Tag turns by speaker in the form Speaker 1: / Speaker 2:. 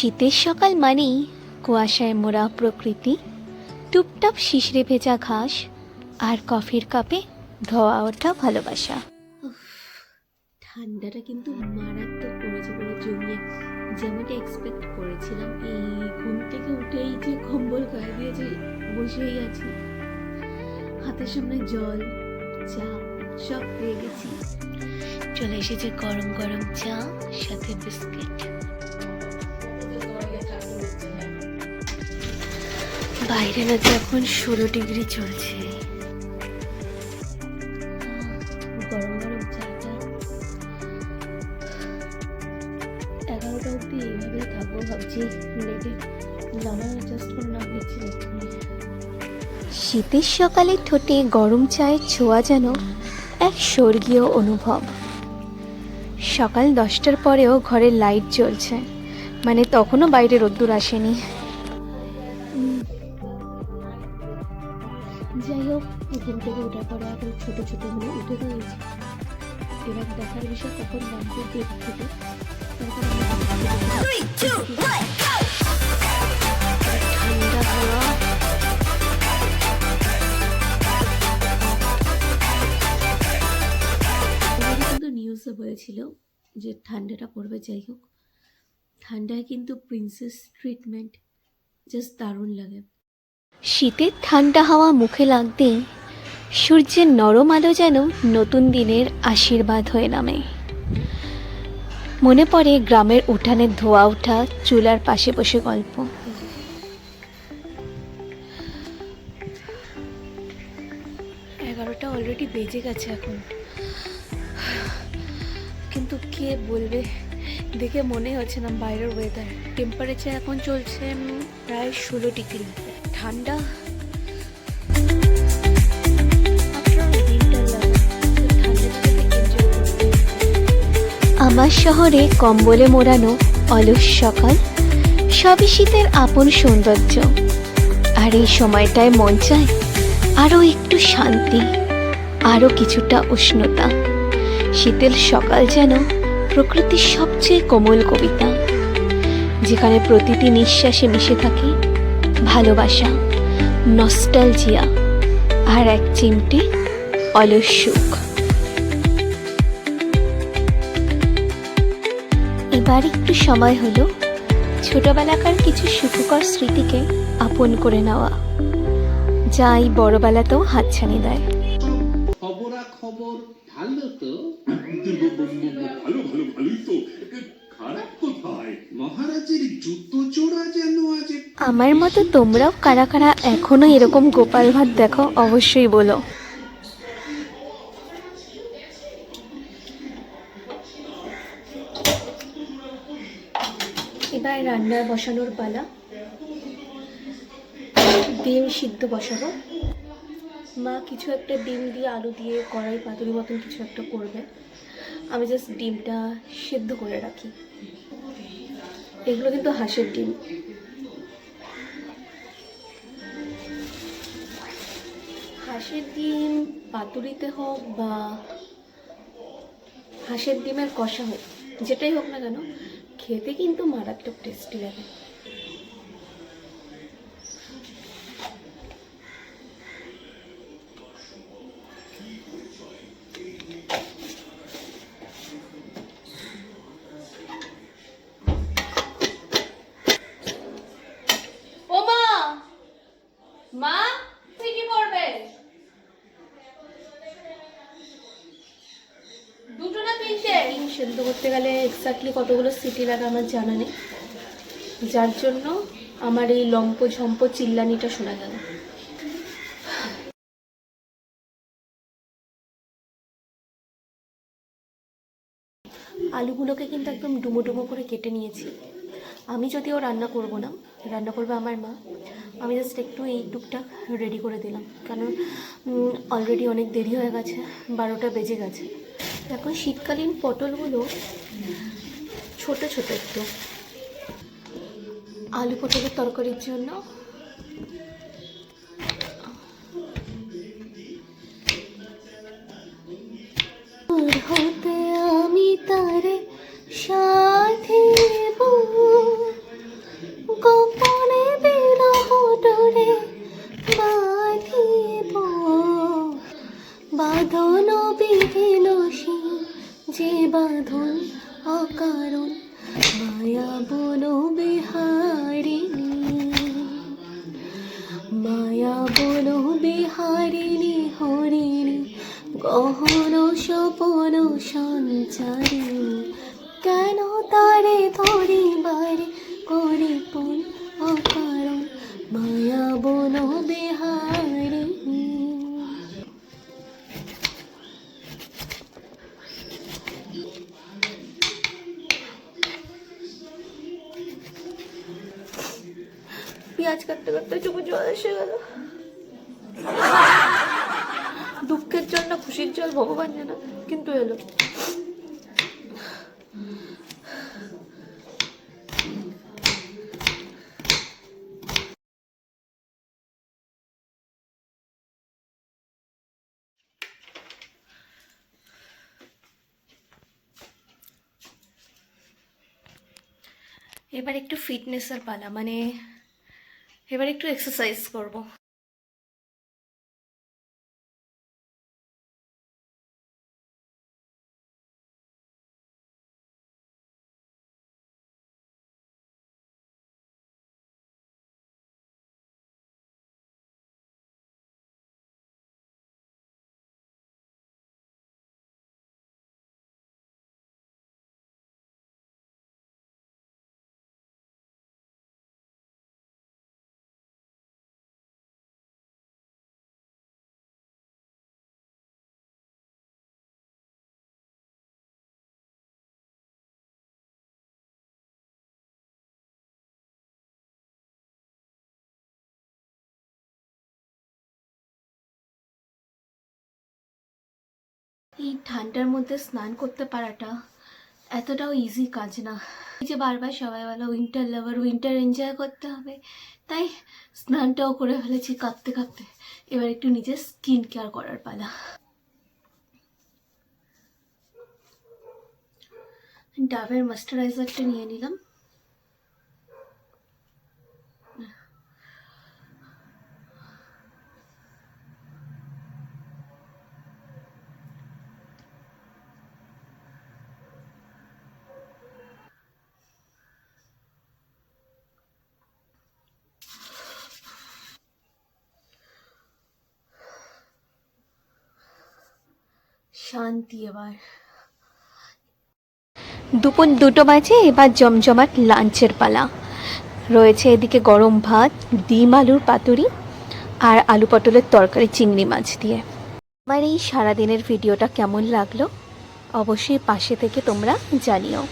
Speaker 1: শীতের সকাল মানেই কুয়াশায় মোড়া প্রকৃতি, টুপটাপ শিশিরে ভেজা ঘাস আর কফির কাপে ধোয়া ওঠা ভালোবাসা। ঠান্ডাটা কিন্তু মারাত্মক পড়েছে, পুরো জমিয়ে। যেমনটা এক্সপেক্ট করেছিলাম, এই ঘুম থেকে উঠেই যে কম্বল গায়ে দিয়ে যে বসেই আছি, হাতের সামনে জল, চা সব পেয়ে গেছি। চলে এসেছে গরম গরম চা, সাথে বিস্কিট। বাইরে নাকি এখন 16 ডিগ্রি চলছে। গরম গরম চাটা 11টা অব্দি এইভাবে থাকবো ভাবছি। লেটে জামাই অ্যাডজাস্ট করে না দিচ্ছি। শীতের সকালে ঠোঁটে গরম চায়ের ছোঁয়া যেন এক স্বর্গীয় অনুভব। সকাল 10টার পরেও ঘরের লাইট জ্বলছে, মানে তখনও বাইরে রোদ্দুর আসেনি। যাই হোক, ঘুম থেকে ওঠার পরে এখন ছোটো ছোটোগুলো উঠে রয়েছে। এবার দেখার বিষয় কখন নামবে বেড থেকে। ঠান্ডা হাওয়া, কিন্তু নিউজে বলেছিল যে ঠান্ডাটা পড়বে। যাই হোক, ঠান্ডায় কিন্তু প্রিন্সেস ট্রিটমেন্ট জাস্ট দারুণ লাগে। শীতের ঠান্ডা হাওয়া মুখে লাগতেই সূর্যের নরম আলো যেন নতুন দিনের আশীর্বাদ হয়ে নামে। মনে পড়ে গ্রামের উঠানের ধোয়া ওঠা চুলার পাশে বসে গল্প। 11টা অলরেডি বেজে গেছে এখন, কিন্তু কে বলবে, দেখে মনে হচ্ছে না বাইরের ওয়েদার। টেম্পারেচার এখন চলছে প্রায় 16 ডিগ্রি। ঠান্ডা আমার শহরে কম্বলে মোড়ানো অলস সকাল, সবই শীতের আপন সৌন্দর্য। আর এই সময়টায় মন চায় আরও একটু শান্তি, আরও কিছুটা উষ্ণতা। শীতের সকাল যেন প্রকৃতির সবচেয়ে কোমল কবিতা, যেখানে প্রতিটি নিঃশ্বাসে মিশে থাকে ভালোবাসা, নস্টালজিয়া আর এক চিমটে অলস সুখ। এবার একটু সময় হলো ছোটবেলাকার কিছু সুখকর স্মৃতিকে আপন করে নেওয়া, যা এই বড়বেলাতেও হাতছানি দেয়।
Speaker 2: খবর ভালো তো, ভালোই তো, খারাপ কোথায়? মহারাজের জুতো জোড়া যেন আজ।
Speaker 1: আমার মতো তোমরাও কারা কারা এখনো এরকম গোপাল ভাত দেখো, অবশ্যই বলো। এবার রান্নার বসানোর পালা। ডিম সিদ্ধ বসাবো। মা কিছু একটা ডিম দিয়ে আলু দিয়ে কড়াই পাতুরি মতন কিছু একটা করবে। আমি জাস্ট ডিমটা সিদ্ধ করে রাখি। এগুলো কিন্তু হাঁসের ডিম। হাঁসের ডিম পাতুরিতে হোক বা হাঁসের ডিমের কষা হোক, যেটাই হোক না কেন, খেতে কিন্তু মারাত্মক টেস্টি লাগে। ও মা, মা সিটি পড়বে, দুটো না তিনটে। ডিম সেদ্ধ করতে গেলে এক্স্যাক্টলি কতগুলো সিটি লাগে আমার জানা নেই, যার জন্য আমার এই লম্প ঝম্প চিল্লানিটা শোনা গেল। আলুগুলোকে কিন্তু একদম ডুমো ডুমো করে কেটে নিয়েছি। আমি যদিও রান্না করব না, রান্না করবে আমার মা। আমি জাস্ট একটু এই টুকটাক রেডি করে দিলাম, কারণ অলরেডি অনেক দেরি হয়ে গেছে, 12টা বেজে গেছে। এখন শীতকালীন পটলগুলো ছোট ছোট একটু, আলু পটলের তরকারির জন্য হতে আমি তারে সাথে বাঁধন বিধিল যে বাঁধন অকারণ, মায়া বন বিহারিণী, মায়া বন বিহারিণী হরিণী, গহন স্বপন সঞ্চারিণী, কেন তারে ধরিবারে করে পণ অকারণ, মায়া বন বিহারিণী। পেঁয়াজ কাটতে কাটতে চোখে জল এসে গেল। দুঃখের জল না খুশির জল ভগবান জানে, কিন্তু এলো। এবার একটু ফিটনেসের পালা, মানে এবার একটু এক্সারসাইজ করব। এই ঠান্ডার মধ্যে স্নান করতে পারাটা এতটাও ইজি কাজ না। এই যে বারবার সবাই বলো উইন্টার লাভার, উইন্টার এনজয় করতে হবে, তাই স্নানটাও করে ফেলেছি কাঁপতে কাঁপতে। এবার একটু নিজের স্কিন কেয়ার করার পালা। ডাবের ময়েশ্চারাইজারটা নিয়ে নিলাম। শান্তি। এবার দুপুর 2টো বাজে, এবার জমজমাট লাঞ্চের পালা। রয়েছে এদিকে গরম ভাত, ডিম আলুর পাতুরি আর আলু পটলের তরকারি চিংড়ি মাছ দিয়ে। আমার এই সারাদিনের ভিডিওটা কেমন লাগলো অবশ্যই পাশে থেকে তোমরা জানিও।